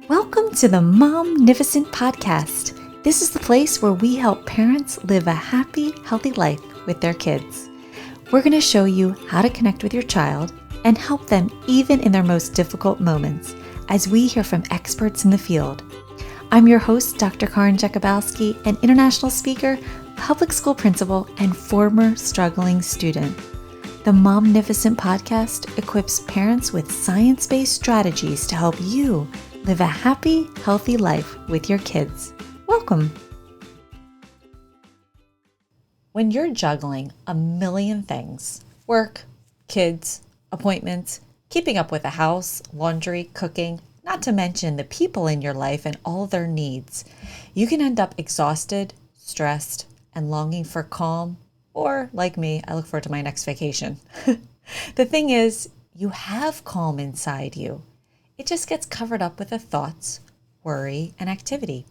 Welcome to the Momnificent Podcast. This is the place where we help parents live a happy, healthy life with their kids. We're going to show you how to connect with your child and help them even in their most difficult moments as we hear from experts in the field. I'm your host, Dr. Karin Jakubowski, an international speaker, public school principal, and former struggling student. The Momnificent Podcast equips parents with science-based strategies to help you live a happy, healthy life with your kids. Welcome. When you're juggling a million things, work, kids, appointments, keeping up with the house, laundry, cooking, not to mention the people in your life and all their needs, you can end up exhausted, stressed, and longing for calm, or like me, I look forward to my next vacation. The thing is, you have calm inside you. It just gets covered up with the thoughts, worry, and activity.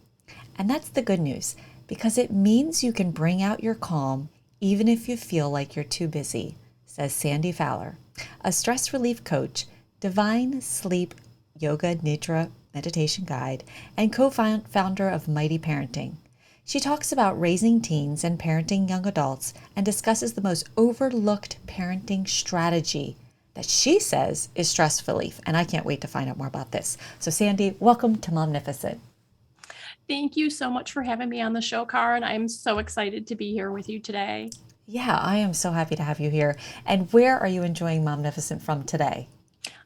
And that's the good news, because it means you can bring out your calm even if you feel like you're too busy, says Sandy Fowler, a stress relief coach, divine Sleep Yoga Nidra Meditation guide, and co-founder of Mighty Parenting. She talks about raising teens and parenting young adults and discusses the most overlooked parenting strategy that she says is stress relief. And I can't wait to find out more about this. So Sandy, welcome to Momnificent. Thank you so much for having me on the show, Karin. I'm so excited to be here with you today. Yeah, I am so happy to have you here. And where are you enjoying Momnificent from today?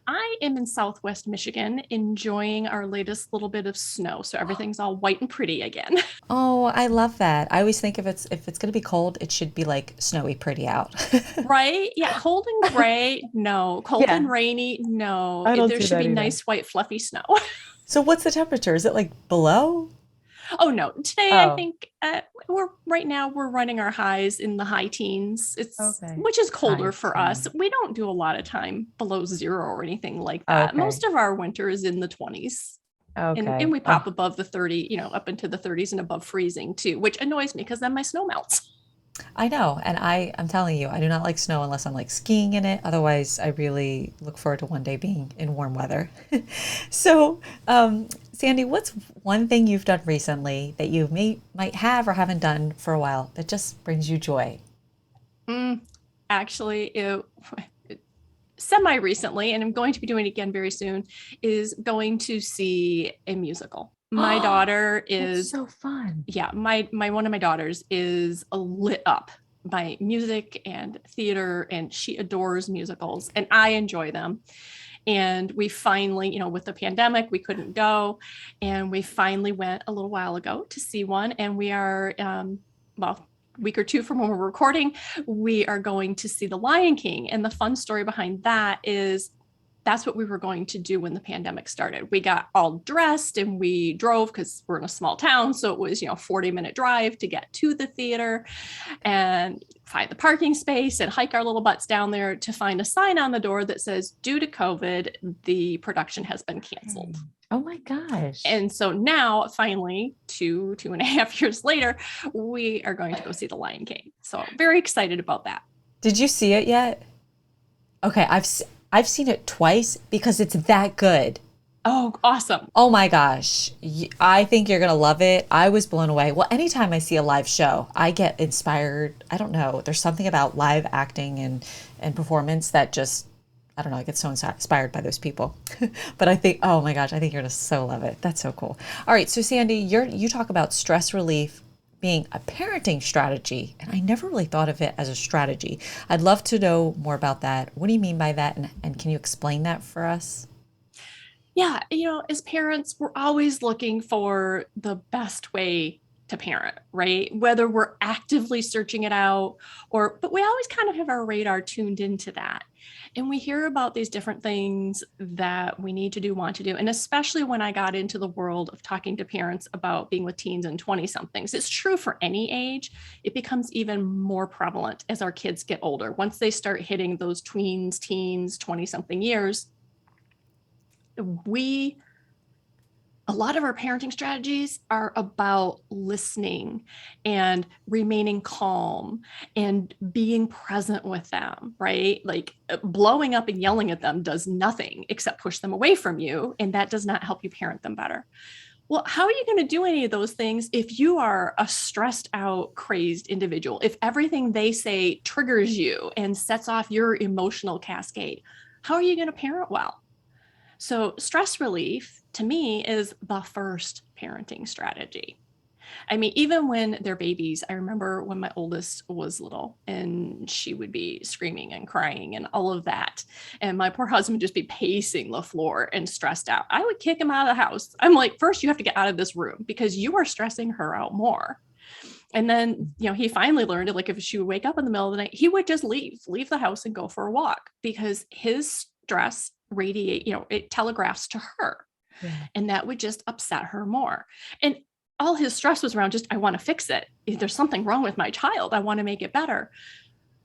I am in Southwest Michigan enjoying our latest little bit of snow. So everything's all white and pretty again. Oh, I love that. I always think if it's going to be cold, it should be like snowy pretty out. Right? Yeah. Cold and gray, no. Cold Yeah. and rainy, no. I don't There do should that be either. nice, white, fluffy snow. So what's the temperature? Is it like below? Oh, no. Today, I Oh, think we're running our highs in the high teens. okay. Which is colder High for us. teen. We don't do a lot of time below zero or anything like that. Okay. Most of our winter is in the 20s. And Okay. we pop above the 30, up into the 30s and above freezing too, which annoys me because then my snow melts. I know. And I'm telling you, I do not like snow unless I'm like skiing in it. Otherwise, I really look forward to one day being in warm weather. So, Sandy, what's one thing you've done recently that you might have or haven't done for a while that just brings you joy? Actually, semi recently, and I'm going to be doing it again very soon, is going to see a musical. My daughter That's is, so fun. yeah, my one of my daughters is lit up by music and theater, and she adores musicals, and I enjoy them. And we finally, with the pandemic, we couldn't go. And we finally went a little while ago to see one. And we are, well, a week or two from when we're recording, we are going to see The Lion King. And the fun story behind that is that's what we were going to do when the pandemic started. We got all dressed and we drove because we're in a small town. So it was, 40-minute drive to get to the theater and find the parking space and hike our little butts down there to find a sign on the door that says, due to COVID, the production has been canceled. Oh my gosh. And so now, finally, two and a half years later, we are going to go see The Lion King. So very excited about that. Did you see it yet? Okay, I've seen it twice because it's that good. Oh, awesome. Oh my gosh. I think you're going to love it. I was blown away. Well, anytime I see a live show, I get inspired. I don't know. There's something about live acting and performance that just, I don't know, I get so inspired by those people. But I think, oh my gosh, I think you're going to so love it. That's so cool. All right. So Sandy, you talk about stress relief being a parenting strategy, and I never really thought of it as a strategy. I'd love to know more about that. What do you mean by that? And can you explain that for us? Yeah, as parents, we're always looking for the best way to parent, right? Whether we're actively searching it out but we always kind of have our radar tuned into that. And we hear about these different things that we need to do, want to do. And especially when I got into the world of talking to parents about being with teens and 20 somethings, it's true for any age. It becomes even more prevalent as our kids get older. Once they start hitting those tweens, teens, 20 something years, a lot of our parenting strategies are about listening and remaining calm and being present with them, right? Like blowing up and yelling at them does nothing except push them away from you. And that does not help you parent them better. Well, how are you going to do any of those things if you are a stressed out, crazed individual? If everything they say triggers you and sets off your emotional cascade, how are you going to parent well? So stress relief to me is the first parenting strategy. I mean, even when they're babies, I remember when my oldest was little and she would be screaming and crying and all of that. And my poor husband would just be pacing the floor and stressed out. I would kick him out of the house. I'm like, first, you have to get out of this room because you are stressing her out more. And then, he finally learned, like, if she would wake up in the middle of the night, he would just leave the house and go for a walk because his stress it telegraphs to her. Yeah. And that would just upset her more. And all his stress was around just, I want to fix it. If there's something wrong with my child, I want to make it better.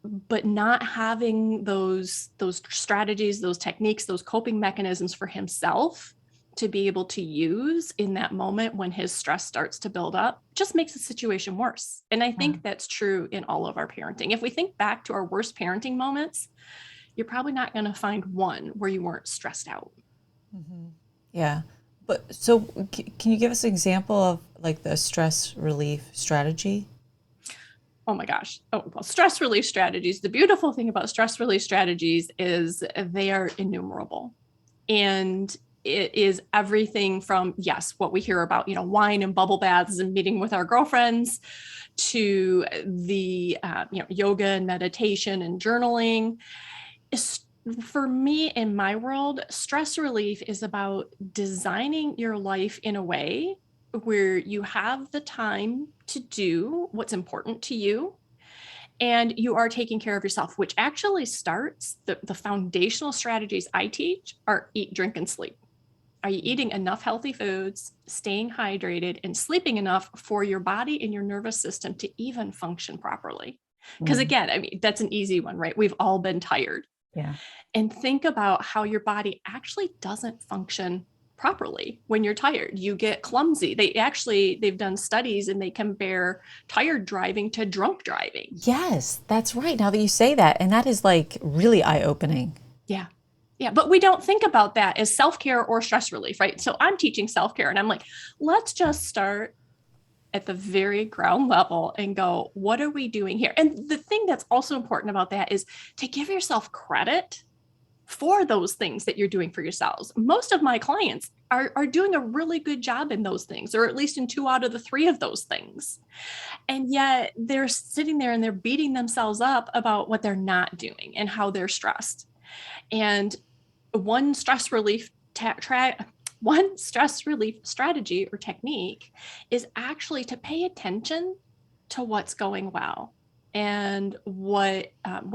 But not having those strategies, those techniques, those coping mechanisms for himself to be able to use in that moment when his stress starts to build up just makes the situation worse. And I think that's true in all of our parenting. If we think back to our worst parenting moments, you're probably not going to find one where you weren't stressed out. Mm-hmm. Yeah. But so can you give us an example of like the stress relief strategy? Oh my gosh. Oh, well, stress relief strategies. The beautiful thing about stress relief strategies is they are innumerable. And it is everything from, yes, what we hear about, wine and bubble baths and meeting with our girlfriends, to the, yoga and meditation and journaling. For me, in my world, stress relief is about designing your life in a way where you have the time to do what's important to you and you are taking care of yourself, which actually starts the foundational strategies I teach are eat, drink, and sleep. Are you eating enough healthy foods, staying hydrated, and sleeping enough for your body and your nervous system to even function properly? Because again, I mean, that's an easy one, right? We've all been tired. Yeah. And think about how your body actually doesn't function properly when you're tired. You get clumsy. They've done studies and they compare tired driving to drunk driving. Yes, that's right. Now that you say that, and that is like really eye-opening. Yeah. Yeah. But we don't think about that as self-care or stress relief, right? So I'm teaching self-care and I'm like, let's just start at the very ground level and go, what are we doing here? And the thing that's also important about that is to give yourself credit for those things that you're doing for yourselves. Most of my clients are doing a really good job in those things, or at least in 2 out of the 3 of those things. And yet they're sitting there and they're beating themselves up about what they're not doing and how they're stressed. And one stress relief strategy or technique is actually to pay attention to what's going well and what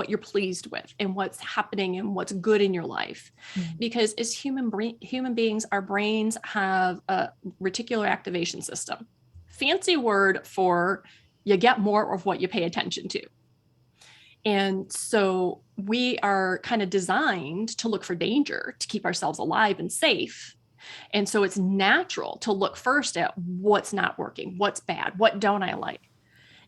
you're pleased with and what's happening and what's good in your life. Mm-hmm. Because as human beings, our brains have a reticular activation system. Fancy word for you get more of what you pay attention to. And so we are kind of designed to look for danger, to keep ourselves alive and safe. And so it's natural to look first at what's not working, what's bad, what don't I like.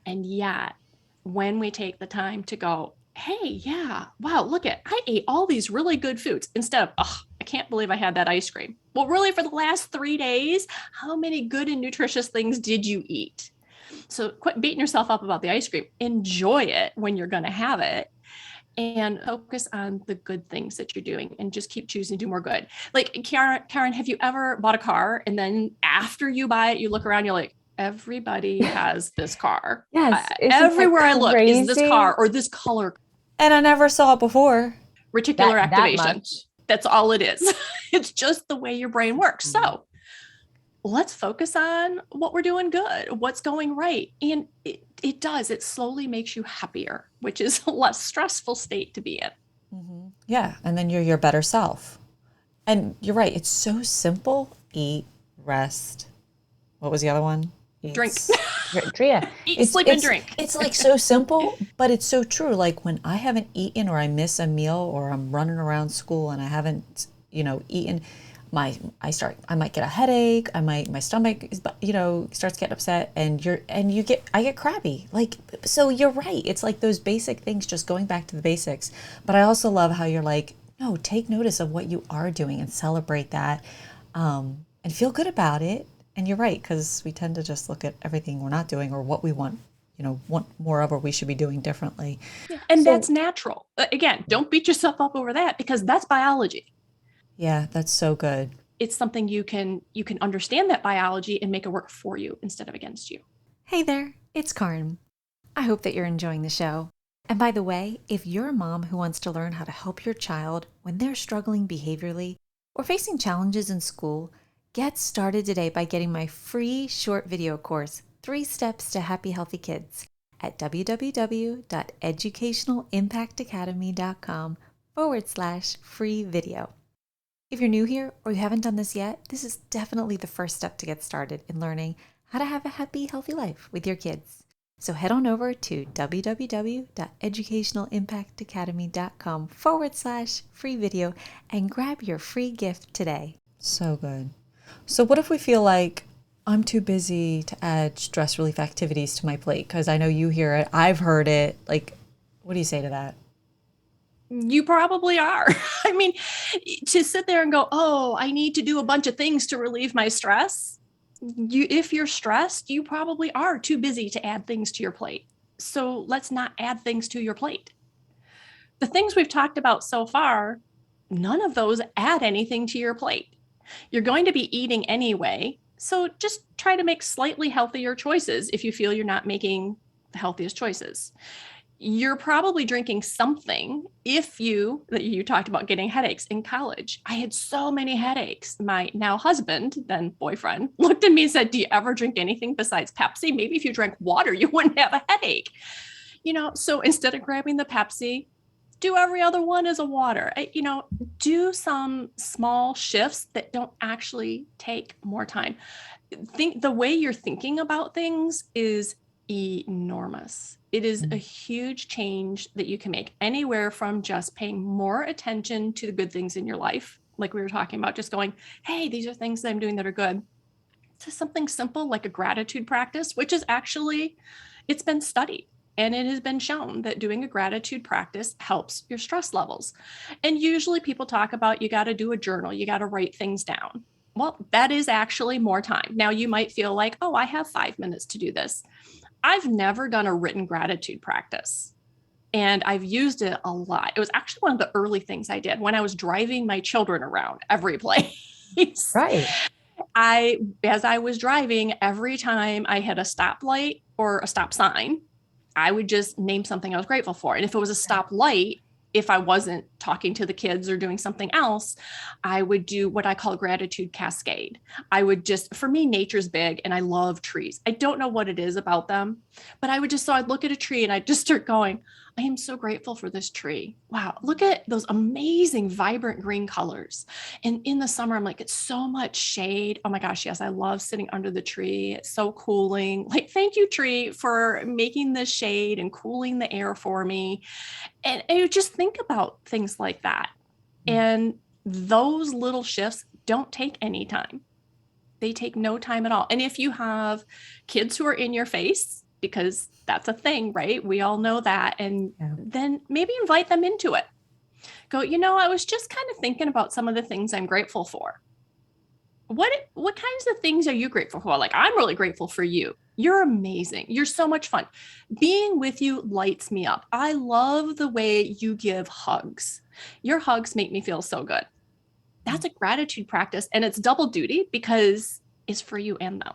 And yet, when we take the time to go, hey, yeah, wow, I ate all these really good foods, instead of, I can't believe I had that ice cream. Well, really, for the last 3 days, how many good and nutritious things did you eat? So quit beating yourself up about the ice cream. Enjoy it when you're going to have it. And focus on the good things that you're doing and just keep choosing to do more good. Like, Karen, have you ever bought a car and then after you buy it, you look around, you're like, everybody has this car. Yes. Everywhere I look is this car or this color. And I never saw it before. Reticular activation. That's all it is. It's just the way your brain works. Mm-hmm. So let's focus on what we're doing good, what's going right. And it slowly makes you happier, which is a less stressful state to be in. Mm-hmm. Yeah. And then you're your better self. And you're right. It's so simple. Eat, rest. What was the other one? Drink. Drea. Eat, sleep, and drink. It's like so simple, but it's so true. Like when I haven't eaten or I miss a meal or I'm running around school and I haven't, eaten, I might get a headache. My stomach is, starts getting upset, and I get crabby. Like, so you're right. It's like those basic things, just going back to the basics. But I also love how you're like, no, take notice of what you are doing and celebrate that, and feel good about it. And you're right, because we tend to just look at everything we're not doing or what we want more of, or we should be doing differently. Yeah. And So that's natural. Again, don't beat yourself up over that because that's biology. yeah, that's so good. It's something you can understand that biology and make it work for you instead of against you. Hey there, it's Karin. I hope that you're enjoying the show. And by the way, if you're a mom who wants to learn how to help your child when they're struggling behaviorally or facing challenges in school, get started today by getting my free short video course, 3 Steps to Happy Healthy Kids, at www.educationalimpactacademy.com/free video. If you're new here or you haven't done this yet, this is definitely the first step to get started in learning how to have a happy, healthy life with your kids. So head on over to www.educationalimpactacademy.com/free video and grab your free gift today. So good. So what if we feel like I'm too busy to add stress relief activities to my plate? Because I know you hear it, I've heard it. Like, what do you say to that? You probably are. I mean, to sit there and go, oh, I need to do a bunch of things to relieve my stress. If you're stressed, you probably are too busy to add things to your plate. So let's not add things to your plate. The things we've talked about so far, none of those add anything to your plate. You're going to be eating anyway. So just try to make slightly healthier choices if you feel you're not making the healthiest choices. You're probably drinking something if you talked about getting headaches in college. I had so many headaches. My now husband, then boyfriend, looked at me and said, do you ever drink anything besides Pepsi? Maybe if you drank water, you wouldn't have a headache. So instead of grabbing the Pepsi, do every other one as a water. Do some small shifts that don't actually take more time. The way you're thinking about things is enormous. It is a huge change that you can make, anywhere from just paying more attention to the good things in your life, like we were talking about, just going, hey, these are things that I'm doing that are good, to something simple like a gratitude practice, which is actually, it's been studied. And it has been shown that doing a gratitude practice helps your stress levels. And usually people talk about, you got to do a journal, you got to write things down. Well, that is actually more time. Now you might feel like, oh, I have 5 minutes to do this. I've never done a written gratitude practice, and I've used it a lot. It was actually one of the early things I did when I was driving my children around every place. Right. As I was driving, every time I hit a stoplight or a stop sign, I would just name something I was grateful for. And if it was a stoplight, if I wasn't talking to the kids or doing something else, I would do what I call gratitude cascade. For me, nature's big and I love trees. I don't know what it is about them, but I'd look at a tree and I'd just start going, I am so grateful for this tree. Wow, look at those amazing, vibrant green colors. And in the summer, I'm like, it's so much shade. Oh my gosh, yes, I love sitting under the tree. It's so cooling. Like, thank you, tree, for making the shade and cooling the air for me. And you just think about things like that. And those little shifts don't take any time. They take no time at all. And if you have kids who are in your face, because that's a thing, right? We all know that. And then maybe invite them into it. Go, I was just kind of thinking about some of the things I'm grateful for. What kinds of things are you grateful for? Like, I'm really grateful for you. You're amazing. You're so much fun. Being with you lights me up. I love the way you give hugs. Your hugs make me feel so good. That's a gratitude practice, and it's double duty because it's for you and them.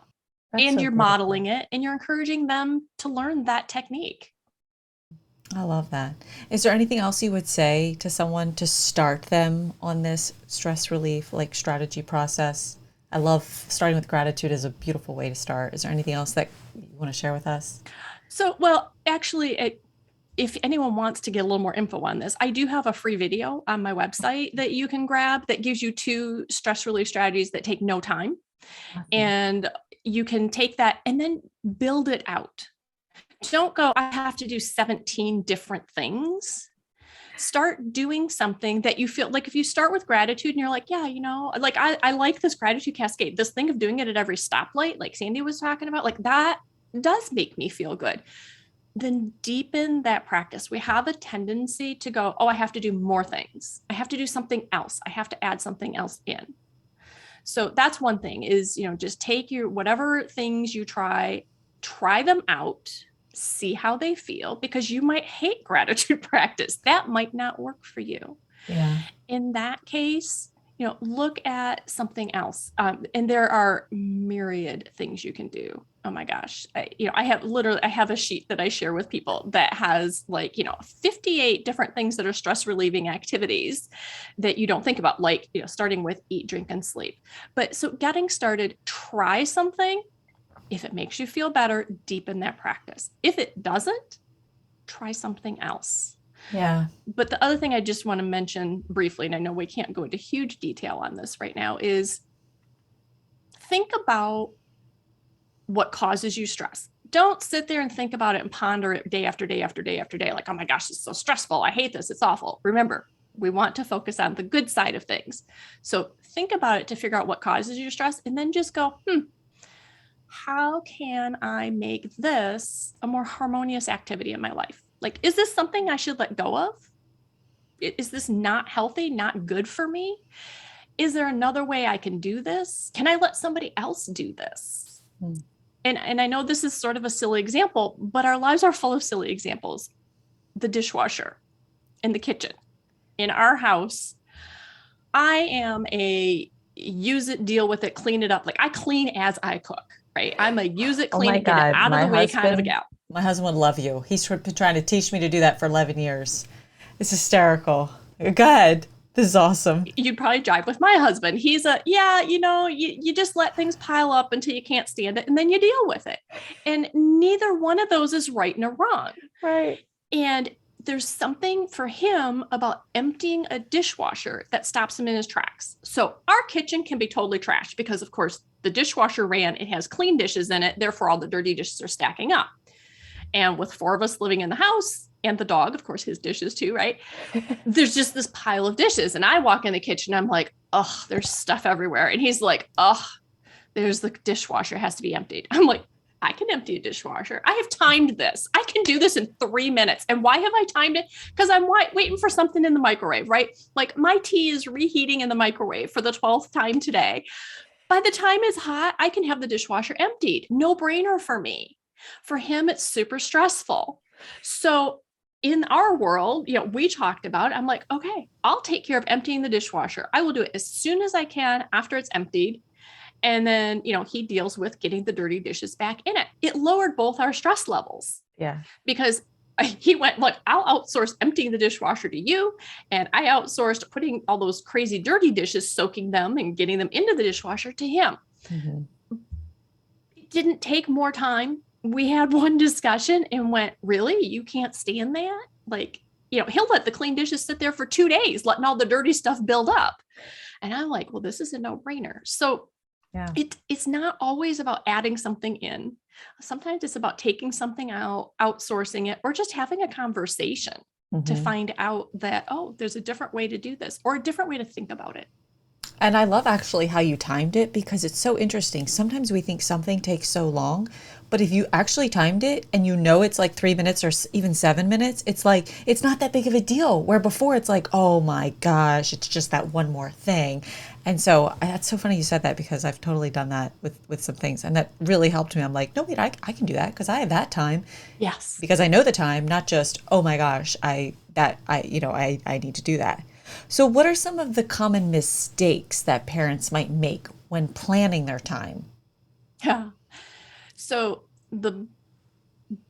And so you're modeling it and you're encouraging them to learn that technique. I love that. Is there anything else you would say to someone to start them on this stress relief strategy process? I love starting with gratitude is a beautiful way to start. Is there anything else that you want to share with us? So, well, actually, if anyone wants to get a little more info on this, I do have a free video on my website that you can grab that gives you 2 stress relief strategies that take no time. Awesome. And you can take that and then build it out. Don't go, I have to do 17 different things. Start doing something that you feel like. If you start with gratitude and you're like, yeah, like I like this gratitude cascade, this thing of doing it at every stoplight, like Sandy was talking about, like that does make me feel good. Then deepen that practice. We have a tendency to go, oh, I have to do more things. I have to do something else. I have to add something else in. So that's one thing is, just take your whatever things you try them out, see how they feel, because you might hate gratitude practice. That might not work for you. Yeah. In that case, look at something else. And there are myriad things you can do. Oh my gosh. I have a sheet that I share with people that has 58 different things that are stress relieving activities that you don't think about, like, starting with eat, drink, and sleep. But so getting started, try something. If it makes you feel better, deepen that practice. If it doesn't, try something else. Yeah. But the other thing I just want to mention briefly, and I know we can't go into huge detail on this right now, is think about what causes you stress. Don't sit there and think about it and ponder it day after day after day after day. Like, oh my gosh, it's so stressful. I hate this. It's awful. Remember, we want to focus on the good side of things. So think about it to figure out what causes you stress, and then just go, how can I make this a more harmonious activity in my life? Like, is this something I should let go of? Is this not healthy, not good for me? Is there another way I can do this? Can I let somebody else do this? And I know this is sort of a silly example, but our lives are full of silly examples. The dishwasher in the kitchen. In our house, I am a use it, deal with it, clean it up. Like, I clean as I cook, right? I'm a use it, clean it, get it out of the way kind of a gal. My husband would love you. He's been trying to teach me to do that for 11 years. It's hysterical. Go ahead. This is awesome. You'd probably drive with my husband. He's you just let things pile up until you can't stand it, and then you deal with it. And neither one of those is right nor wrong. Right. And there's something for him about emptying a dishwasher that stops him in his tracks. So our kitchen can be totally trashed because, of course, the dishwasher ran. It has clean dishes in it. Therefore, all the dirty dishes are stacking up. And with 4 of us living in the house and the dog, of course, his dishes too, right? There's just this pile of dishes. And I walk in the kitchen, I'm like, oh, there's stuff everywhere. And he's like, oh, there's the dishwasher, it has to be emptied. I'm like, I can empty a dishwasher. I have timed this. I can do this in 3 minutes. And why have I timed it? Because I'm waiting for something in the microwave, right? Like, my tea is reheating in the microwave for the 12th time today. By the time it's hot, I can have the dishwasher emptied. No brainer for me. For him, it's super stressful. So in our world, we talked about it. I'm like, okay, I'll take care of emptying the dishwasher. I will do it as soon as I can after it's emptied. And then, he deals with getting the dirty dishes back in it. It lowered both our stress levels. Yeah. Because he went, look, I'll outsource emptying the dishwasher to you. And I outsourced putting all those crazy dirty dishes, soaking them and getting them into the dishwasher to him. Mm-hmm. It didn't take more time. We had one discussion and went, really? You can't stand that? Like, he'll let the clean dishes sit there for 2 days, letting all the dirty stuff build up. And I'm like, well, this is a no-brainer. So yeah, it's not always about adding something in. Sometimes it's about taking something out, outsourcing it, or just having a conversation to find out that, oh, there's a different way to do this or a different way to think about it. And I love actually how you timed it, because it's so interesting. Sometimes we think something takes so long, but if you actually timed it and it's like 3 minutes or even 7 minutes, it's like, it's not that big of a deal. Where before it's like, oh my gosh, it's just that one more thing. And so that's so funny you said that, because I've totally done that with some things, and that really helped me. I'm like, no, wait, I can do that because I have that time. Yes. Because I know the time, not just, oh my gosh, I need to do that. So what are some of the common mistakes that parents might make when planning their time? Yeah. So the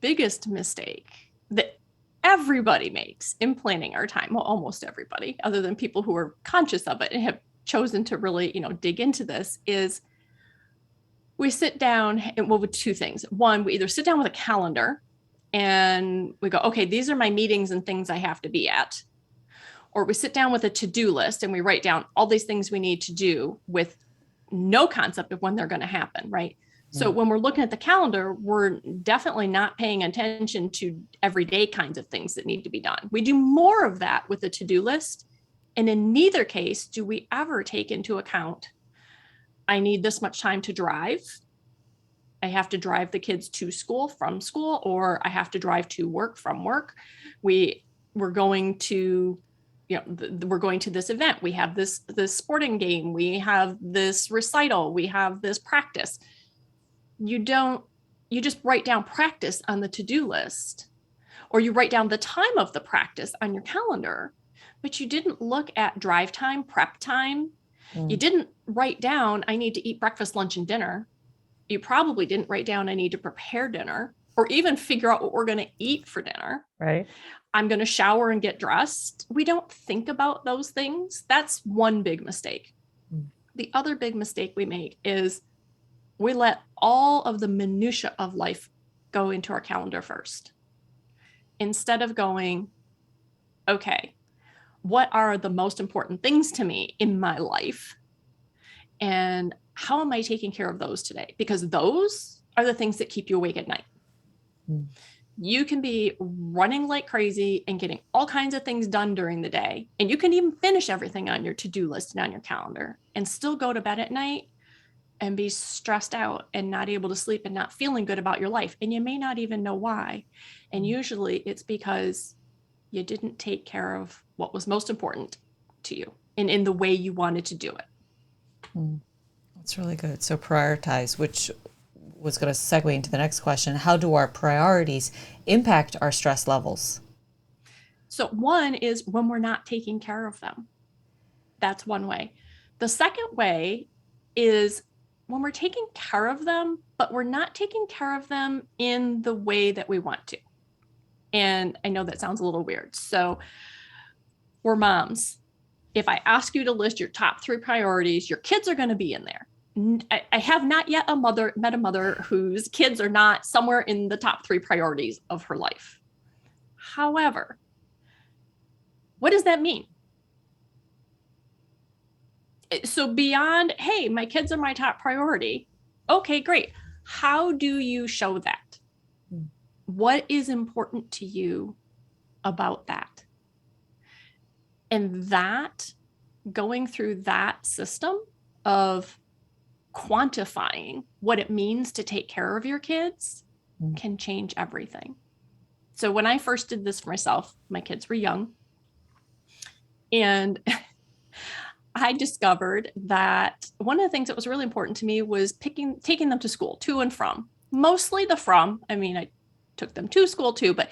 biggest mistake that everybody makes in planning our time, well, almost everybody, other than people who are conscious of it and have chosen to really, dig into this, is we sit down and with 2 things. One, we either sit down with a calendar and we go, okay, these are my meetings and things I have to be at. Or we sit down with a to-do list and we write down all these things we need to do with no concept of when they're going to happen, right? So when we're looking at the calendar, we're definitely not paying attention to everyday kinds of things that need to be done. We do more of that with the to-do list. And in neither case do we ever take into account, I need this much time to drive. I have to drive the kids to school from school, or I have to drive to work from work. We're going to, we're going to this event. We have this sporting game. We have this recital. We have this practice. You just write down practice on the to-do list, or you write down the time of the practice on your calendar, but you didn't look at drive time, prep time. You didn't write down, I need to eat breakfast, lunch, and dinner. You probably didn't write down, I need to prepare dinner, or even figure out what we're going to eat for dinner. Right. I'm going to shower and get dressed. We don't think about those things. That's one big mistake. The other big mistake we make is we let all of the minutia of life go into our calendar first, instead of going, okay, what are the most important things to me in my life? And how am I taking care of those today? Because those are the things that keep you awake at night. You can be running like crazy and getting all kinds of things done during the day. And you can even finish everything on your to-do list and on your calendar and still go to bed at night and be stressed out and not able to sleep and not feeling good about your life. And you may not even know why. And usually it's because you didn't take care of what was most important to you and in the way you wanted to do it. That's really good. So prioritize, which was going to segue into the next question. How do our priorities impact our stress levels? So one is when we're not taking care of them. That's one way. The second way is when we're taking care of them, but we're not taking care of them in the way that we want to. And I know that sounds a little weird. So we're moms. If I ask you to list your top 3 priorities, your kids are going to be in there. I have not yet met a mother whose kids are not somewhere in the top 3 priorities of her life. However, what does that mean? So beyond, hey, my kids are my top priority. Okay, great. How do you show that? What is important to you about that? And that, going through that system of quantifying what it means to take care of your kids can change everything. So when I first did this for myself, my kids were young, and I discovered that one of the things that was really important to me was taking them to school, to and from. Mostly the from. I mean, I took them to school too, but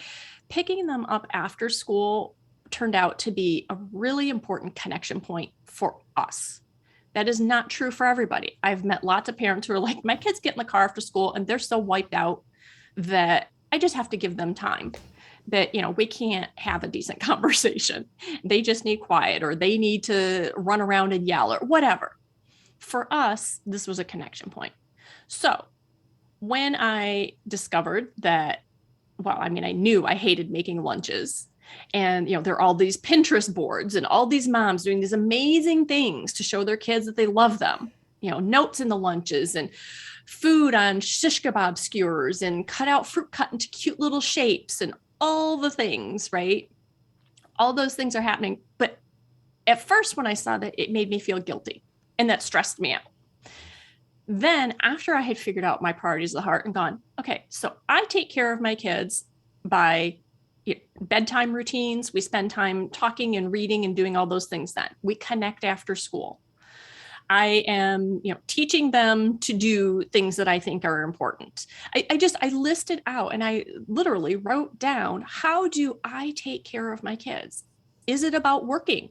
picking them up after school turned out to be a really important connection point for us. That is not true for everybody. I've met lots of parents who are like, my kids get in the car after school and they're so wiped out that I just have to give them time. That, we can't have a decent conversation. They just need quiet, or they need to run around and yell, or whatever. For us, this was a connection point. So when I discovered that, I knew I hated making lunches. And, there are all these Pinterest boards and all these moms doing these amazing things to show their kids that they love them, notes in the lunches and food on shish kebab skewers and cut out fruit cut into cute little shapes and all the things, right? All those things are happening. But at first, when I saw that, it made me feel guilty, and that stressed me out. Then after I had figured out my priorities of the heart and gone, okay, so I take care of my kids by bedtime routines. We spend time talking and reading and doing all those things. Then we connect after school. I am, teaching them to do things that I think are important. I listed out and I literally wrote down, how do I take care of my kids? Is it about working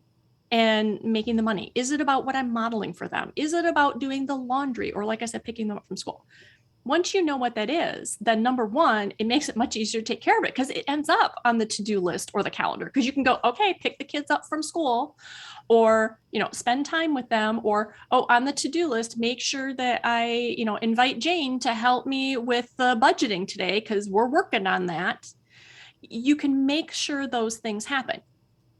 and making the money? Is it about what I'm modeling for them? Is it about doing the laundry? Or like I said, picking them up from school? Once you know what that is, then number one, it makes it much easier to take care of it because it ends up on the to-do list or the calendar, because you can go, okay, pick the kids up from school, or, spend time with them, or, on the to-do list, make sure that I, invite Jane to help me with the budgeting today because we're working on that. You can make sure those things happen.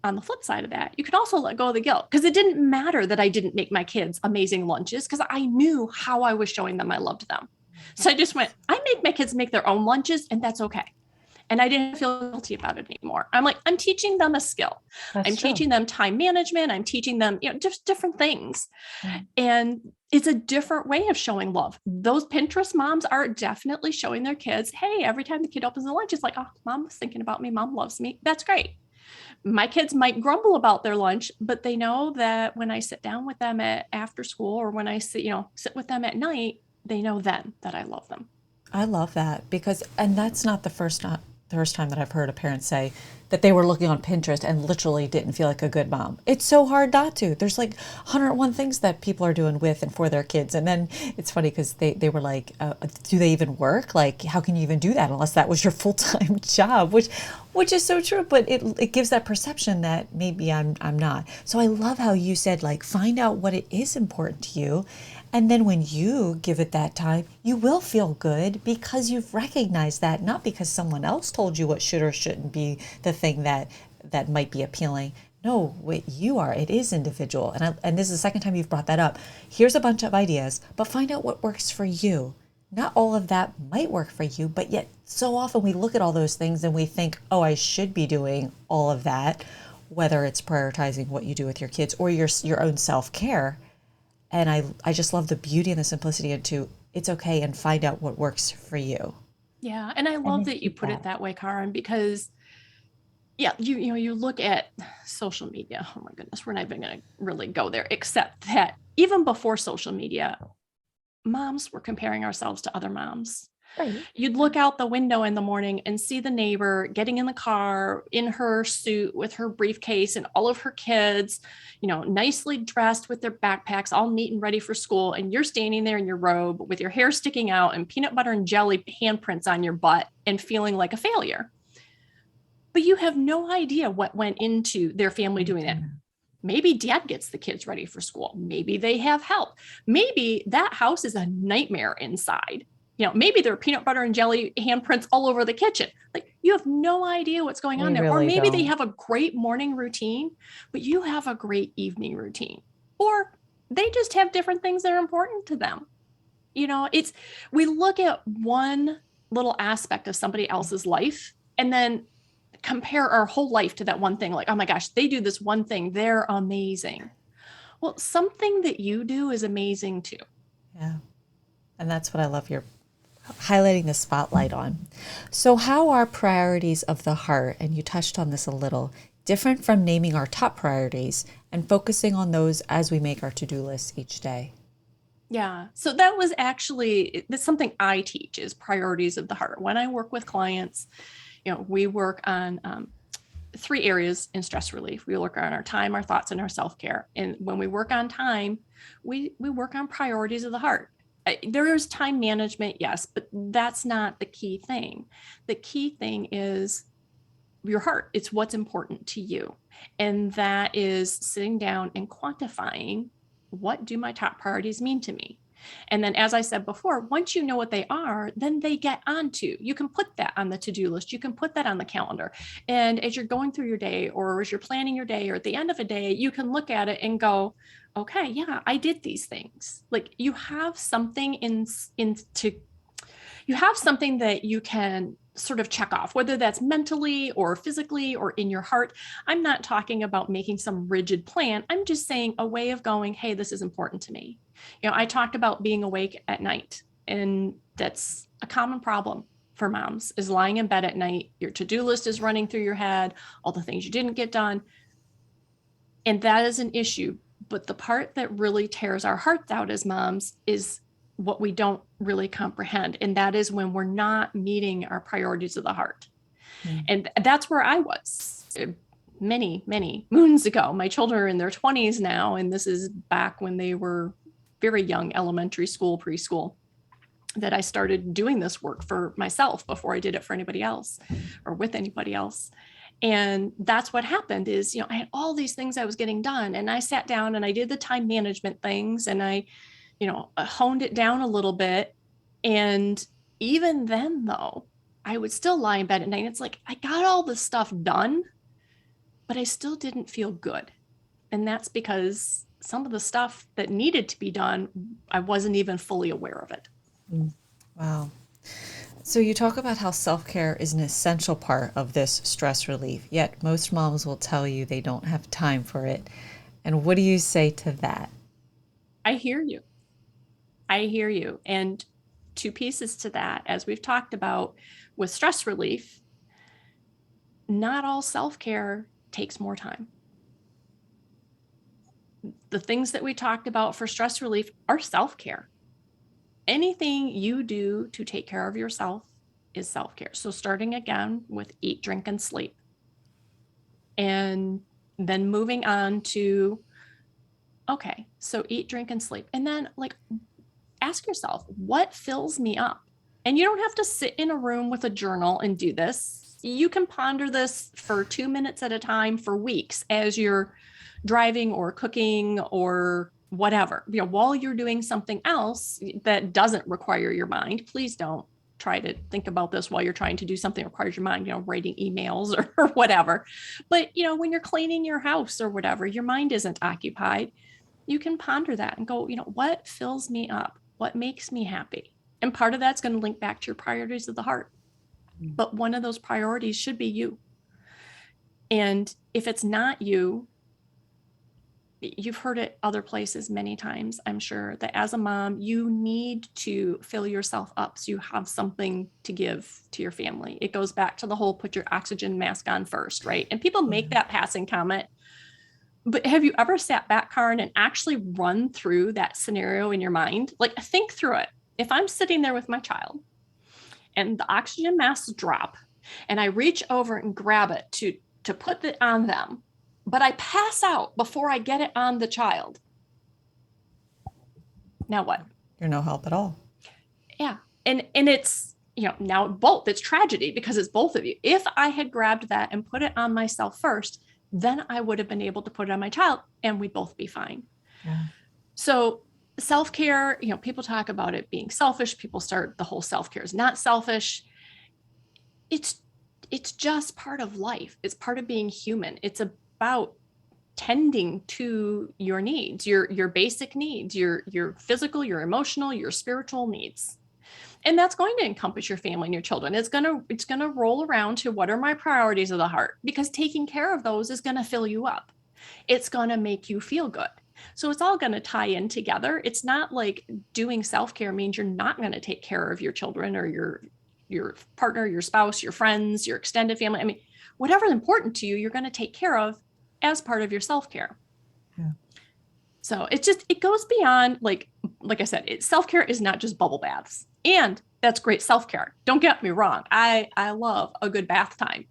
On the flip side of that, you can also let go of the guilt, because it didn't matter that I didn't make my kids amazing lunches because I knew how I was showing them I loved them. So I just went, I make my kids make their own lunches, and that's okay. And I didn't feel guilty about it anymore. I'm like, I'm teaching them a skill. I'm teaching them time management. I'm teaching them, just different things. And it's a different way of showing love. Those Pinterest moms are definitely showing their kids, hey, every time the kid opens the lunch, it's like, oh, mom was thinking about me. Mom loves me. That's great. My kids might grumble about their lunch, but they know that when I sit down with them after school, or when I sit with them at night, they know then that I love them. I love that because, and that's not the first time that I've heard a parent say that they were looking on Pinterest and literally didn't feel like a good mom. It's so hard not to. There's like 101 things that people are doing with and for their kids. And then it's funny because they were like, do they even work? Like, how can you even do that unless that was your full-time job? Which is so true, but it gives that perception that maybe I'm not. So I love how you said, like, find out what it is important to you. And then when you give it that time, you will feel good because you've recognized that, not because someone else told you what should or shouldn't be the thing that might be appealing. No, wait, you are. It is individual. And this is the second time you've brought that up. Here's a bunch of ideas, but find out what works for you. Not all of that might work for you, but yet so often we look at all those things and we think, oh, I should be doing all of that, whether it's prioritizing what you do with your kids or your own self-care. And I just love the beauty and the simplicity into it's okay and find out what works for you. Yeah. And I love that you put it that way, Karen, because you look at social media. Oh my goodness, we're not even going to really go there, except that even before social media, moms were comparing ourselves to other moms. Right. You'd look out the window in the morning and see the neighbor getting in the car in her suit with her briefcase and all of her kids, nicely dressed with their backpacks, all neat and ready for school. And you're standing there in your robe with your hair sticking out and peanut butter and jelly handprints on your butt and feeling like a failure. But you have no idea what went into their family doing that. Maybe dad gets the kids ready for school. Maybe they have help. Maybe that house is a nightmare inside. Maybe there are peanut butter and jelly handprints all over the kitchen. Like, you have no idea what's going on there. Really, or maybe they have a great morning routine, but you have a great evening routine. Or they just have different things that are important to them. We look at one little aspect of somebody else's life and then compare our whole life to that one thing. Like, oh my gosh, they do this one thing. They're amazing. Well, something that you do is amazing too. Yeah. And that's what I love you're highlighting the spotlight on. So how are priorities of the heart, and you touched on this a little, different from naming our top priorities and focusing on those as we make our to-do lists each day? Yeah. So that's something I teach, is priorities of the heart. When I work with clients, we work on 3 areas in stress relief. We work on our time, our thoughts, and our self-care. And when we work on time, we work on priorities of the heart. There is time management, yes, but that's not the key thing. The key thing is your heart. It's what's important to you. And that is sitting down and quantifying, what do my top priorities mean to me? And then, as I said before, once you know what they are, then they get onto, you can put that on the to-do list. You can put that on the calendar. And as you're going through your day, or as you're planning your day, or at the end of a day, you can look at it and go, okay, yeah, I did these things. Like, you have something you have something that you can sort of check off, whether that's mentally or physically or in your heart. I'm not talking about making some rigid plan. I'm just saying a way of going, hey, this is important to me. I talked about being awake at night, and that's a common problem for moms, is lying in bed at night. Your to-do list is running through your head, all the things you didn't get done. And that is an issue. But the part that really tears our hearts out as moms is what we don't really comprehend. And that is when we're not meeting our priorities of the heart. And that's where I was many, many moons ago. My children are in their 20s now. And this is back when they were very young, elementary school, preschool, that I started doing this work for myself before I did it for anybody else or with anybody else. And that's what happened is, I had all these things I was getting done, and I sat down and I did the time management things, and I honed it down a little bit. And even then, though, I would still lie in bed at night. It's like, I got all this stuff done, but I still didn't feel good. And that's because some of the stuff that needed to be done, I wasn't even fully aware of it. Wow. So you talk about how self-care is an essential part of this stress relief, yet most moms will tell you they don't have time for it. And what do you say to that? I hear you. I hear you. And two pieces to that, as we've talked about with stress relief, not all self care takes more time. The things that we talked about for stress relief are self care. Anything you do to take care of yourself is self care. So, starting again with eat, drink, and sleep, and then moving on to, okay, so eat, drink, and sleep. And then, like, ask yourself, what fills me up? And you don't have to sit in a room with a journal and do this. You can ponder this for 2 minutes at a time for weeks as you're driving or cooking or whatever. While you're doing something else that doesn't require your mind, please don't try to think about this while you're trying to do something that requires your mind, writing emails or whatever. But, when you're cleaning your house or whatever, your mind isn't occupied. You can ponder that and go, what fills me up? What makes me happy? And part of that's going to link back to your priorities of the heart. But one of those priorities should be you. And if it's not you, you've heard it other places many times, I'm sure, that as a mom, you need to fill yourself up so you have something to give to your family. It goes back to the whole put your oxygen mask on first, right? And people make that passing comment. But have you ever sat back, Karen, and actually run through that scenario in your mind? Like, think through it. If I'm sitting there with my child and the oxygen masks drop and I reach over and grab it to put it on them, but I pass out before I get it on the child. Now what? You're no help at all. Yeah. And it's, now both, it's tragedy because it's both of you. If I had grabbed that and put it on myself first, then I would have been able to put it on my child and we'd both be fine. Yeah. So self-care, people talk about it being selfish. People start the whole self-care is not selfish. It's just part of life. It's part of being human. It's about tending to your needs, your basic needs, your physical, your emotional, your spiritual needs. And that's going to encompass your family and your children. It's going to roll around to what are my priorities of the heart, because taking care of those is going to fill you up. It's going to make you feel good. So it's all going to tie in together. It's not like doing self-care means you're not going to take care of your children or your partner, your spouse, your friends, your extended family. I mean, whatever's important to you, you're going to take care of as part of your self-care. Yeah. So it goes beyond, like I said, self-care is not just bubble baths. And that's great self-care. Don't get me wrong. I love a good bath time.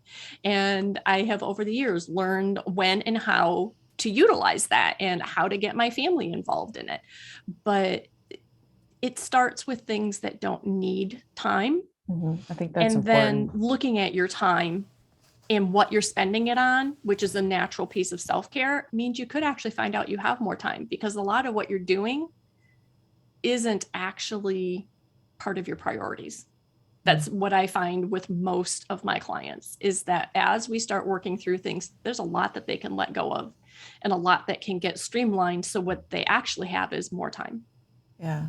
And I have over the years learned when and how to utilize that and how to get my family involved in it. But it starts with things that don't need time. Mm-hmm. I think that's and important. Then looking at your time and what you're spending it on, which is a natural piece of self-care, means you could actually find out you have more time, because a lot of what you're doing isn't actually part of your priorities. That's what I find with most of my clients, is that as we start working through things, there's a lot that they can let go of and a lot that can get streamlined. So what they actually have is more time. Yeah.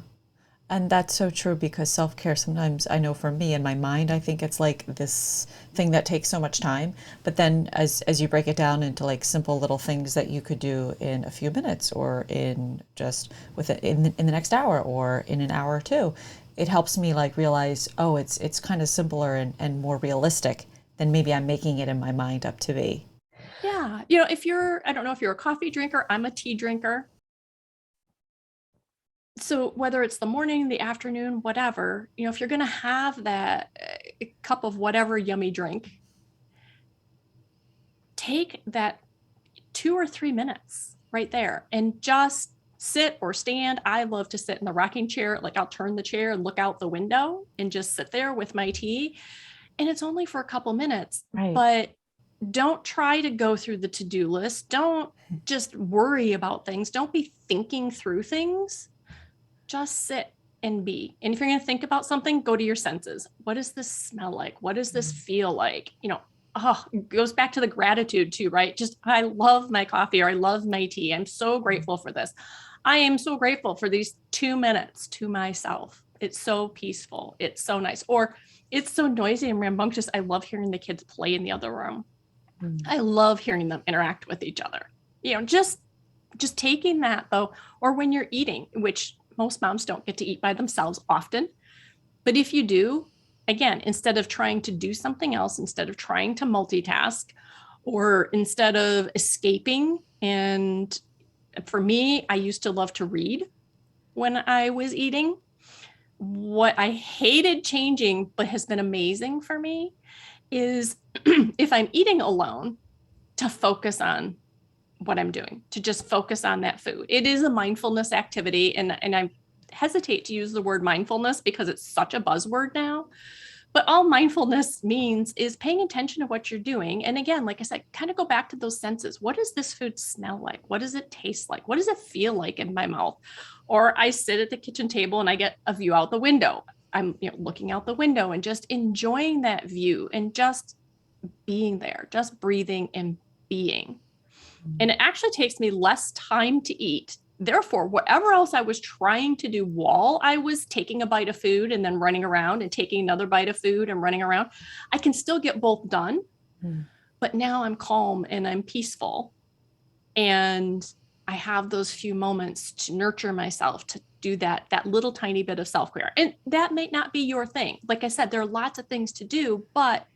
And that's so true, because self-care, sometimes I know for me in my mind, I think it's like this thing that takes so much time. But then as you break it down into like simple little things that you could do in a few minutes, or in just in the next hour, or in an hour or two, it helps me like realize, oh, it's kind of simpler and more realistic than maybe I'm making it in my mind up to be. Yeah. I don't know if you're a coffee drinker, I'm a tea drinker. So whether it's the morning, the afternoon, whatever, if you're going to have that cup of whatever yummy drink, take that 2 or 3 minutes right there and just sit or stand. I love to sit in the rocking chair. Like, I'll turn the chair and look out the window and just sit there with my tea. And it's only for a couple minutes, Right. But don't try to go through the to-do list. Don't just worry about things. Don't be thinking through things. Just sit and be. And if you're going to think about something, go to your senses. What does this smell like? What does this feel like? It goes back to the gratitude too, right? Just, I love my coffee, or I love my tea. I'm so grateful for this. I am so grateful for these 2 minutes to myself. It's so peaceful. It's so nice. Or it's so noisy and rambunctious. I love hearing the kids play in the other room. I love hearing them interact with each other. Just taking that though, or when you're eating, which most moms don't get to eat by themselves often. But if you do, again, instead of trying to do something else, instead of trying to multitask, or instead of escaping, and for me, I used to love to read when I was eating. What I hated changing, but has been amazing for me, is if I'm eating alone, to focus on what I'm doing, to just focus on that food. It is a mindfulness activity. And I hesitate to use the word mindfulness because it's such a buzzword now. But all mindfulness means is paying attention to what you're doing. And again, like I said, kind of go back to those senses. What does this food smell like? What does it taste like? What does it feel like in my mouth? Or I sit at the kitchen table and I get a view out the window. I'm looking out the window and just enjoying that view and just being there, just breathing and being. And it actually takes me less time to eat. Therefore, whatever else I was trying to do while I was taking a bite of food and then running around and taking another bite of food and running around, I can still get both done. But now I'm calm and I'm peaceful. And I have those few moments to nurture myself, to do that little tiny bit of self-care. And that may not be your thing. Like I said, there are lots of things to do, but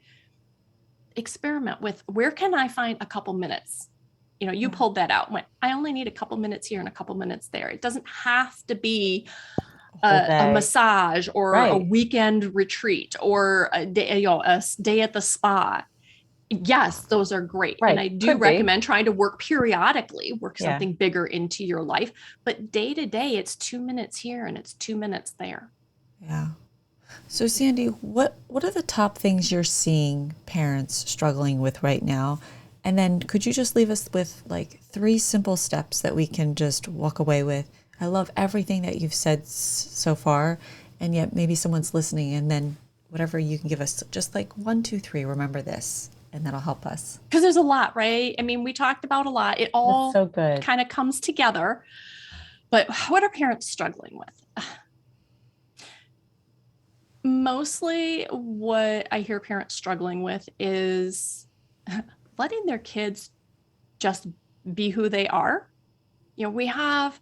experiment with, where can I find a couple minutes? You pulled that out. Went, I only need a couple minutes here and a couple minutes there. It doesn't have to be a massage or a weekend retreat or a day at the spa. Yes, those are great. And I do recommend trying to work periodically, something bigger into your life. But day to day, it's 2 minutes here and it's 2 minutes there. Yeah. So Sandy, what are the top things you're seeing parents struggling with right now? And then could you just leave us with like 3 simple steps that we can just walk away with? I love everything that you've said so far, and yet maybe someone's listening, and then whatever you can give us, just like 1, 2, 3, remember this, and that'll help us. Because there's a lot, right? I mean, we talked about a lot. It all so good. Kind of comes together. But what are parents struggling with? Mostly what I hear parents struggling with is letting their kids just be who they are. We have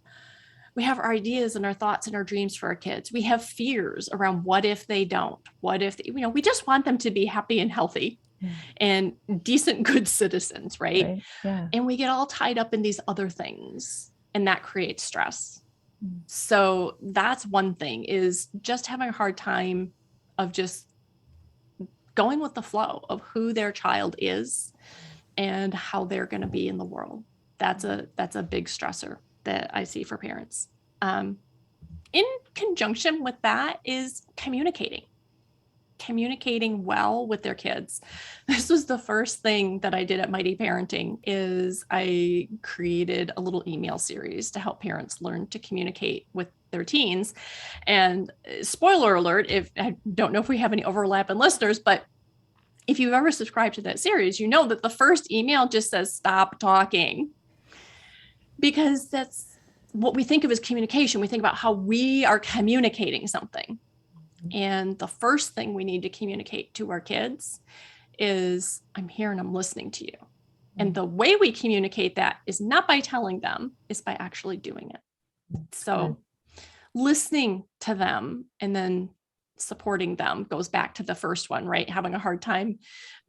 our ideas and our thoughts and our dreams for our kids. We have fears around what if they don't, what if, we just want them to be happy and healthy and decent, good citizens, right? Yeah. And we get all tied up in these other things, and that creates stress. So that's one thing, is just having a hard time of just going with the flow of who their child is and how they're going to be in the world. That's a big stressor that I see for parents. In conjunction with that is communicating well with their kids. This was the first thing that I did at Mighty Parenting, is I created a little email series to help parents learn to communicate with their teens. And spoiler alert, if I don't know if we have any overlap in listeners, but if you've ever subscribed to that series, you know that the first email just says, stop talking, because that's what we think of as communication. We think about how we are communicating something. And the first thing we need to communicate to our kids is, I'm here and I'm listening to you. And the way we communicate that is not by telling them, it's by actually doing it. So listening to them and then supporting them goes back to the first one, right? Having a hard time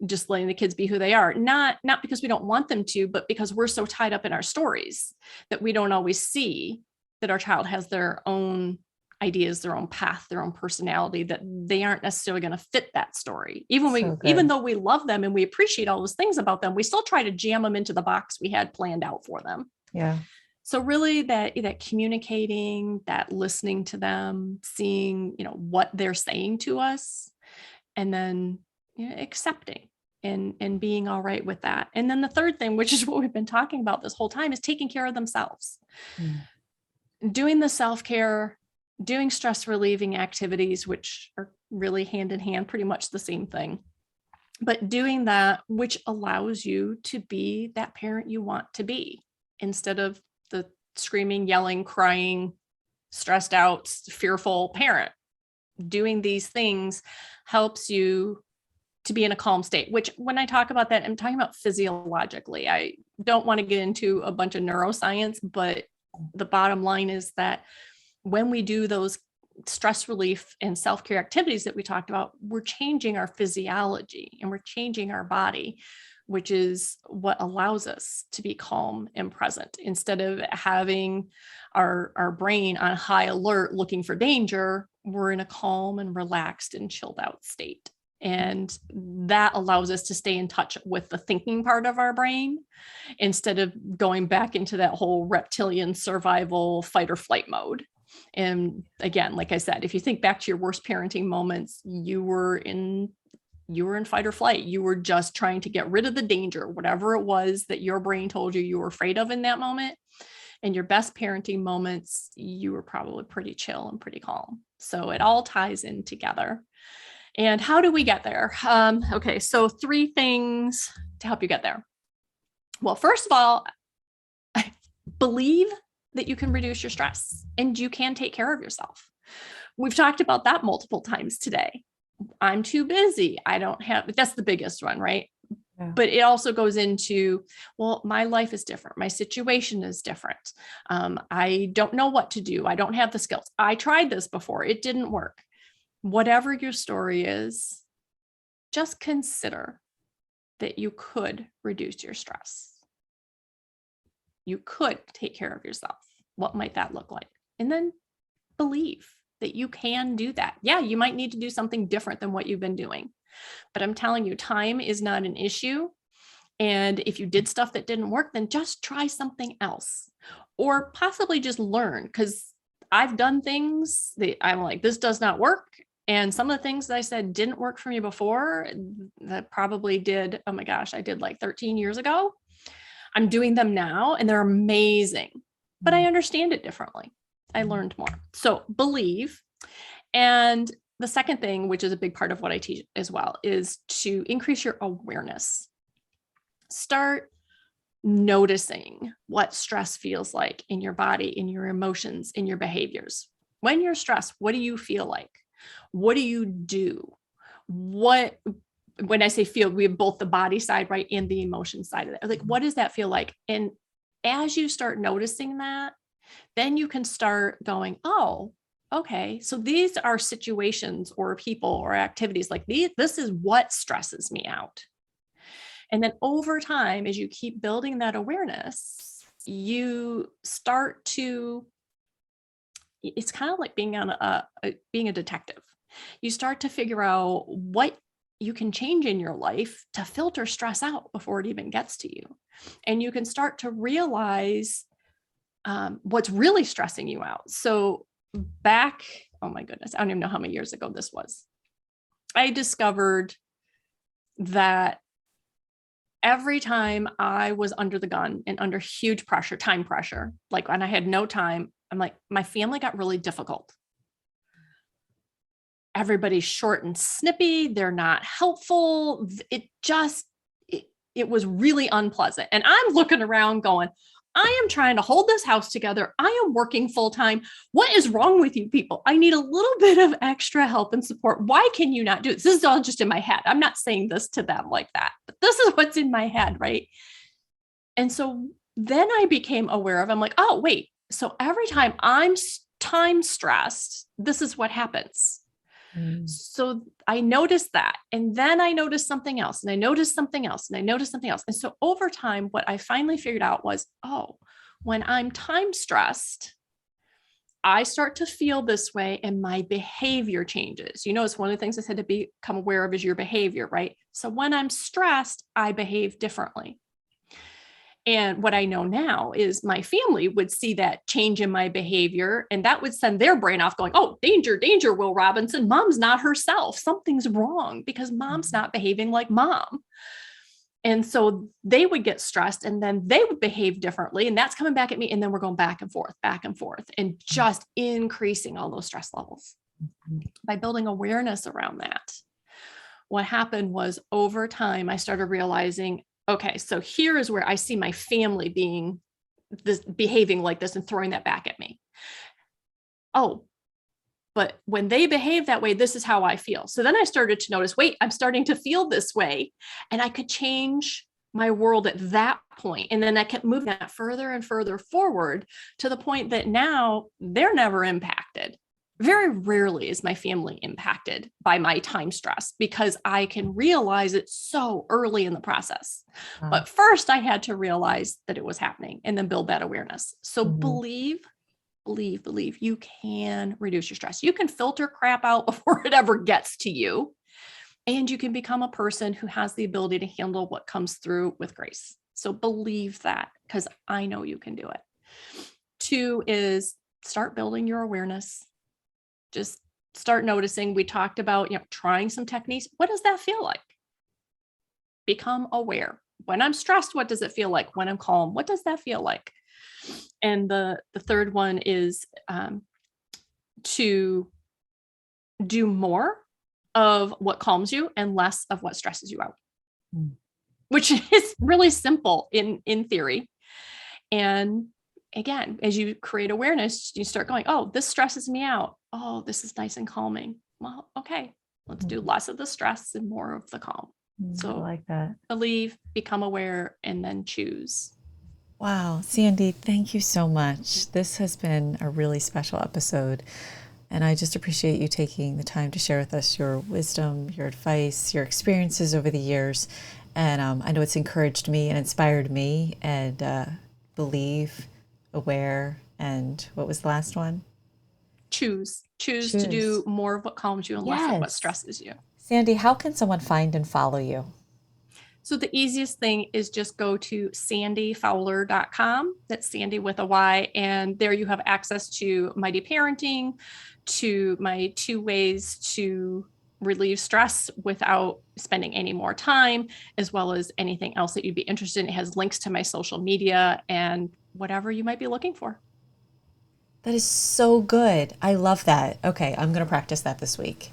just letting the kids be who they are, not because we don't want them to, but because we're so tied up in our stories that we don't always see that our child has their own ideas, their own path, their own personality, that they aren't necessarily going to fit that story. Even though we love them and we appreciate all those things about them, we still try to jam them into the box we had planned out for them. Yeah. So really that communicating, that listening to them, seeing, what they're saying to us, and then accepting and being all right with that. And then the third thing, which is what we've been talking about this whole time, is taking care of themselves. Doing the self-care, doing stress relieving activities, which are really hand in hand, pretty much the same thing. But doing that, which allows you to be that parent you want to be, instead of the screaming, yelling, crying, stressed out, fearful parent. doing these things helps you to be in a calm state, which when I talk about that, I'm talking about physiologically. I don't want to get into a bunch of neuroscience, but the bottom line is that when we do those stress relief and self-care activities that we talked about, we're changing our physiology and we're changing our body, which is what allows us to be calm and present instead of having our brain on high alert looking for danger. We're in a calm and relaxed and chilled out state. And that allows us to stay in touch with the thinking part of our brain instead of going back into that whole reptilian survival fight or flight mode. And again, like I said, if you think back to your worst parenting moments, you were in fight or flight. You were just trying to get rid of the danger, whatever it was that your brain told you were afraid of in that moment. And your best parenting moments, you were probably pretty chill and pretty calm. So it all ties in together. And how do we get there? Okay, so 3 things to help you get there. Well, first of all, believe that you can reduce your stress and you can take care of yourself. We've talked about that multiple times today. I'm too busy. I don't have, that's the biggest one, right? Yeah. But it also goes into, well, my life is different. My situation is different. I don't know what to do. I don't have the skills. I tried this before. It didn't work. Whatever your story is, just consider that you could reduce your stress. You could take care of yourself. What might that look like? And then believe that you can do that. Yeah, you might need to do something different than what you've been doing. But I'm telling you, time is not an issue. And if you did stuff that didn't work, then just try something else. Or possibly just learn, because I've done things that I'm like, this does not work. And some of the things that I said didn't work for me before, that probably did, oh my gosh, I did like 13 years ago. I'm doing them now and they're amazing, but I understand it differently. I learned more. So believe. And the second thing, which is a big part of what I teach as well, is to increase your awareness. Start noticing what stress feels like in your body, in your emotions, in your behaviors. When you're stressed, what do you feel like? What do you do? When I say feel, we have both the body side, right, and the emotion side of it. Like, what does that feel like? And as you start noticing that, then you can start going, oh, okay, so these are situations or people or activities like these. This is what stresses me out. And then over time, as you keep building that awareness, you start to, it's kind of like being being a detective. You start to figure out what you can change in your life to filter stress out before it even gets to you. And you can start to realize what's really stressing you out. So back, oh my goodness, I don't even know how many years ago this was. I discovered that every time I was under the gun and under huge pressure, time pressure, like when I had no time, I'm like, my family got really difficult. Everybody's short and snippy. They're not helpful. It was really unpleasant. And I'm looking around going, I am trying to hold this house together. I am working full time. What is wrong with you people? I need a little bit of extra help and support. Why can you not do this? This is all just in my head. I'm not saying this to them like that, but this is what's in my head, right? And so then I became aware of, I'm like, oh, wait. So every time I'm time stressed, this is what happens. So I noticed that. And then I noticed something else and I noticed something else and I noticed something else. And so over time, what I finally figured out was, oh, when I'm time stressed, I start to feel this way and my behavior changes. You know, it's one of the things I said to become aware of is your behavior, right? So when I'm stressed, I behave differently. And what I know now is my family would see that change in my behavior and that would send their brain off going, oh, danger, danger, Will Robinson. Mom's not herself. Something's wrong because mom's not behaving like mom. And so they would get stressed and then they would behave differently. And that's coming back at me. And then we're going back and forth, and just increasing all those stress levels. By building awareness around that, what happened was over time, I started realizing, okay, so here is where I see my family behaving like this and throwing that back at me. Oh, But when they behave that way, this is how I feel. So then I started to notice, wait, I'm starting to feel this way. And I could change my world at that point. And then I kept moving that further and further forward to the point that now they're never impacted. Very rarely is my family impacted by my time stress because I can realize it so early in the process. Wow. But first I had to realize that it was happening and then build that awareness. So believe you can reduce your stress. You can filter crap out before it ever gets to you. And you can become a person who has the ability to handle what comes through with grace. So believe that, because I know you can do it. 2 is start building your awareness. Just start noticing. We talked about, trying some techniques. What does that feel like? Become aware. When I'm stressed, what does it feel like? When I'm calm, what does that feel like? And the third one is to do more of what calms you and less of what stresses you out, which is really simple in theory. And again, as you create awareness, you start going, oh, this stresses me out. Oh, this is nice and calming. Well, okay, let's do less of the stress and more of the calm. So I like that. Believe, become aware, and then choose. Wow, Sandy, thank you so much. This has been a really special episode, and I just appreciate you taking the time to share with us your wisdom, your advice, your experiences over the years. And I know it's encouraged me and inspired me. And believe, aware, and what was the last one? Choose to do more of what calms you and less of what stresses you. Sandy, how can someone find and follow you? So the easiest thing is just go to sandyfowler.com. That's Sandy with a Y. And there you have access to Mighty Parenting, to my 2 ways to relieve stress without spending any more time, as well as anything else that you'd be interested in. It has links to my social media and whatever you might be looking for. That is so good. I love that. Okay, I'm going to practice that this week.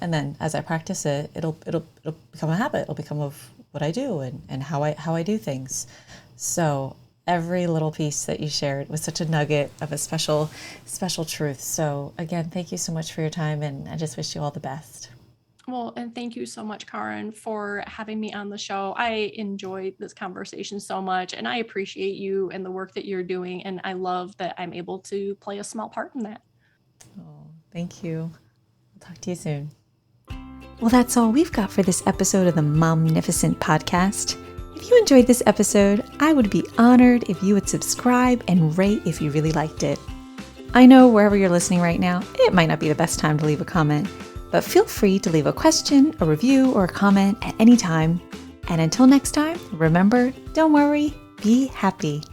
And then as I practice it, it'll become a habit. It'll become of what I do and how I do things. So every little piece that you shared was such a nugget of a special truth. So again, thank you so much for your time, and I just wish you all the best. Well, and thank you so much, Karen, for having me on the show. I enjoyed this conversation so much, and I appreciate you and the work that you're doing. And I love that I'm able to play a small part in that. Oh, thank you. I'll talk to you soon. Well, that's all we've got for this episode of the Momnificent podcast. If you enjoyed this episode, I would be honored if you would subscribe and rate if you really liked it. I know wherever you're listening right now, it might not be the best time to leave a comment, but feel free to leave a question, a review, or a comment at any time. And until next time, remember, don't worry, be happy.